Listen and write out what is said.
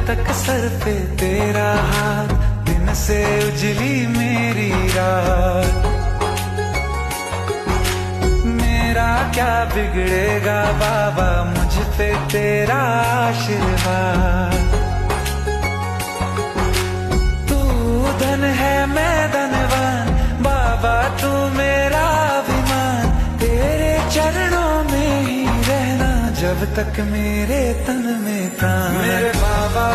तक सर पे तेरा हाथ, दिन से उजली मेरी रात। मेरा क्या बिगड़ेगा बाबा, मुझ पे तेरा आशीर्वाद। तू धन है मैं धनवान, बाबा तू मेरा अभिमान। तेरे चरणों में ही रहना जब तक मेरे तन में प्राण। मेरे बाबा